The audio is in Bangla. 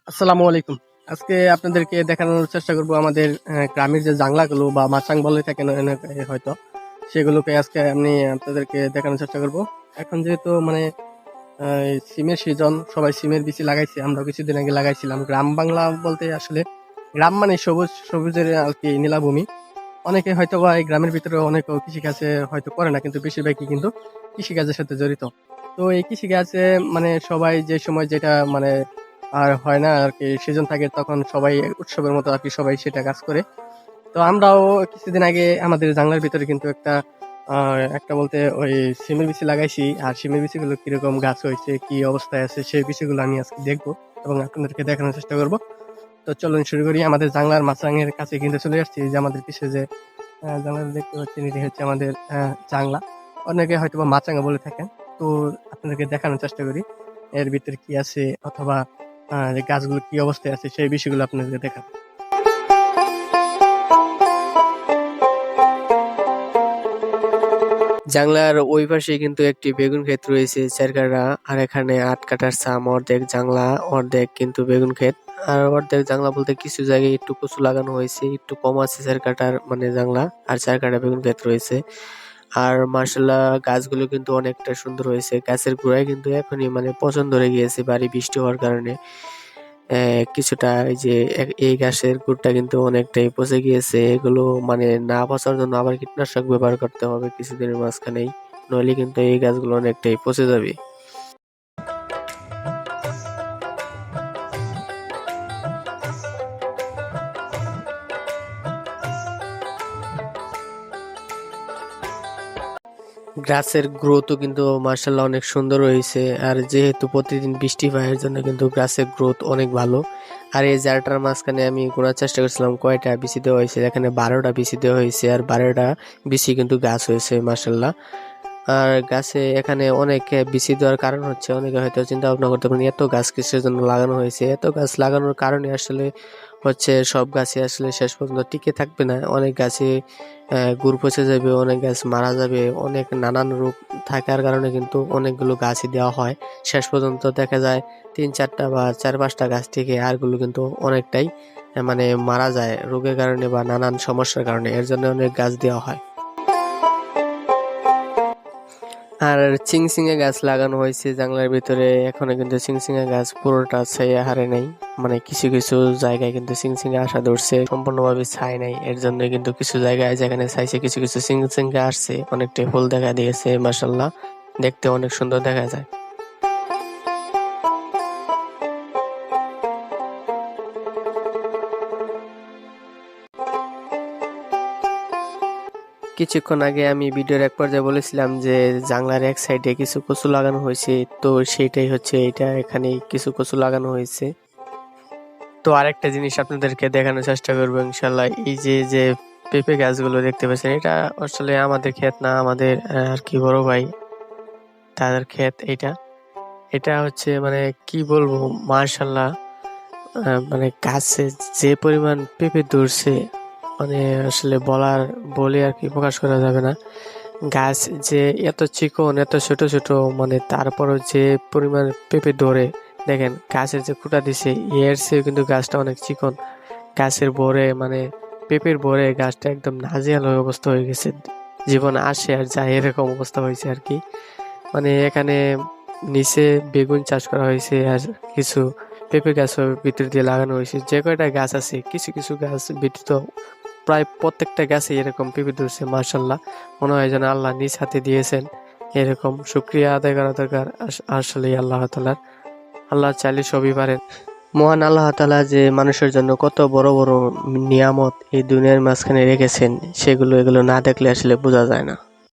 আসসালামু আলাইকুম। আজকে আপনাদেরকে দেখানোর চেষ্টা করব আমাদের গ্রামের যে জাংলাগুলো বা মাচাং বলে থাকেন হয়তো, সেগুলোকে আজকে আমি আপনাদেরকে দেখানোর চেষ্টা করব। এখন যেহেতু মানে সিমের সিজন, সবাই সিমের বিচি লাগাইছে। আমরাও কিছুদিন আগে লাগাইছিলাম। গ্রাম বাংলা বলতে আসলে গ্রাম মানে সবুজ, সবুজের আরকি নীলাভূমি। অনেকে হয়তোবা এই গ্রামের ভিতরে অনেকেও কৃষিকাজে হয়তো করে না, কিন্তু বেশিরভাগই কিন্তু কৃষিকাজের সাথে জড়িত। তো এই কৃষিকাজে মানে সবাই যে সময় যেটা মানে আর হয় না আরকি, সিজন থাকে, তখন সবাই উৎসবের মতো আরকি সবাই সেটা কাজ করে। তো আমরাও কিছুদিন আগে আমাদের জানলার ভিতরে কিন্তু একটা বলতে ওই শিমের বিচি লাগাইছি। আর শিমের বিচিগুলো কিরকম গাছ হয়েছে, কি অবস্থায় আছে, সেই বিষয়গুলো আমি আজকে দেখবো এবং আপনাদেরকে দেখানোর চেষ্টা করব। তো চলুন শুরু করি। আমাদের জানলার মাচাঙের কাছে কিন্তু চলে আসছি। এই যে আমাদের পিছে যে জানলা দেখতে পাচ্ছেন, এটি হচ্ছে আমাদের জানলা। অনেকে হয়তোবা মাচাঙা বলে থাকেন। তো আপনাদেরকে দেখানোর চেষ্টা করি এর ভিতরে কি আছে, অথবা যে গাছগুলো কি অবস্থায় আছে, সেই বিষয়গুলো আপনাদেরকে দেখাবো। জাংলার ওই পাশে কিন্তু একটি বেগুন ক্ষেত রয়েছে 4 কাঠা, আর এখানে 8 কাঠার ছাম, অর্ধেক জাংলা অর্ধেক কিন্তু বেগুন ক্ষেত। আর অর্ধেক জাংলা বলতে কিছু জায়গায় একটু কচু লাগানো হয়েছে, একটু কম আছে 4 কাঠার মানে জাংলা, আর 4 কাঠা বেগুন ক্ষেত রয়েছে। আর মার্শাল্লাহ গাছগুলো কিন্তু অনেকটা সুন্দর হয়েছে। গাছের গোড়ায় কিন্তু এখনই মানে পচন ধরে গিয়েছে ভারী বৃষ্টি হওয়ার কারণে। কিছুটা এই যে এই গাছের গুড়টা কিন্তু অনেকটাই পচে গিয়েছে। এগুলো মানে না পচার জন্য আবার কীটনাশক ব্যবহার করতে হবে কিছুদিনের মাঝখানেই, নইলে কিন্তু এই গাছগুলো অনেকটাই পচে যাবে। গাছের গ্রোথও কিন্তু মার্শাল্লাহ অনেক সুন্দর হয়েছে। আর যেহেতু প্রতিদিন বৃষ্টি হয়, এর জন্য কিন্তু গাছের গ্রোথ অনেক ভালো। আর এই জারটার মাঝখানে আমি গোনার চেষ্টা করছিলাম কয়টা বিচি দেওয়া হয়েছে, এখানে 12টা বিচি দেওয়া হয়েছে, আর 12টা বিচি কিন্তু গাছ হয়েছে মার্শাল্লাহ। আর গাছে এখানে অনেক বিচি দেওয়ার কারণ হচ্ছে, অনেকে হয়তো চিন্তা ভাবনা করতে পারেন এত গাছ কিসের জন্য লাগানো হয়েছে। এত গাছ লাগানোর কারণে আসলে হচ্ছে সব গাছে আসলে শেষ পর্যন্ত টিকে থাকবে না। অনেক গাছে গুড় পচে যাবে, অনেক গাছ মারা যাবে, অনেক নানান রোগ থাকার কারণে কিন্তু অনেকগুলো গাছই দেওয়া হয়। শেষ পর্যন্ত দেখা যায় 3-4টা বা 4-5টা গাছ থেকে, আরগুলো কিন্তু অনেকটাই মানে মারা যায় রোগের কারণে বা নানান সমস্যার কারণে। এর জন্য অনেক গাছ দেওয়া হয়। আর চিংচিঙা গাছ লাগানো হয়েছে জানলার ভিতরে। এখনো কিন্তু চিংচিঙা গাছ পুরোটা ছাইয়া হারে নাই, মানে কিছু কিছু জায়গায় কিন্তু চিংচিঙা আসা ধরছে, সম্পূর্ণভাবে ছাই নাই। এর জন্য কিন্তু কিছু জায়গায় যেখানে ছাইছে কিছু কিছু চিংচিঙা আসছে, অনেকটাই ফুল দেখা দিয়েছে মাশাল্লাহ, দেখতে অনেক সুন্দর দেখা যায়। কিছুক্ষণ আগে আমি ভিডিওর এক পর্যায়ে বলেছিলাম যে জানলার এক সাইডে কিছু কচু লাগানো হয়েছে, তো সেইটাই হচ্ছে এটা, এখানে কিছু কচু লাগানো হয়েছে। তো আরেকটা জিনিস আপনাদেরকে দেখানোর চেষ্টা করবো ইনশাল্লাহ। এই যে যে পেঁপে গাছগুলো দেখতে পাচ্ছেন, এটা আসলে আমাদের ক্ষেত না, আমাদের আর কি বড় ভাই তাদের ক্ষেত। এটা এটা হচ্ছে মানে কি বলবো, মার্শাল্লাহ, মানে গাছে যে পরিমাণ পেঁপে ধরছে, মানে আসলে বলে আর কি প্রকাশ করা যাবে না। গাছ যে এত চিকন, এত ছোট ছোট, মানে তারপরও যে পরিমাণ পেঁপে ধরে, দেখেন গাছের যে খুঁটা দিছে এর চেয়ে কিন্তু গাছটা অনেক চিকন। গাছের ভরে মানে পেঁপের ভরে গাছটা একদম নাজেহাল হয়ে অবস্থা হয়ে গেছে, জীবন আসে আর যায় এরকম অবস্থা হয়েছে আর কি। মানে এখানে নিচে বেগুন চাষ করা হয়েছে, আর কিছু পেঁপে গাছও ভিতর দিয়ে লাগানো হয়েছে। যে কয়টা গাছ আছে, কিছু কিছু গাছ ব্যতীত প্রায় প্রত্যেকটা গাছে এরকম পেঁপে ধরছে মার্শাল্লাহ। মনে হয় যেন আল্লাহ নিজ হাতে দিয়েছেন। এরকম শুকরিয়া আদায় করা দরকার আসলে আল্লাহ তাআলার। আল্লাহ চাইলে সবই পারেন। মহান আল্লাহ তাআলা যে মানুষের জন্য কত বড় বড় নিয়ামত এই দুনিয়ার মাঝখানে রেখেছেন, এগুলো না দেখলে আসলে বোঝা যায় না।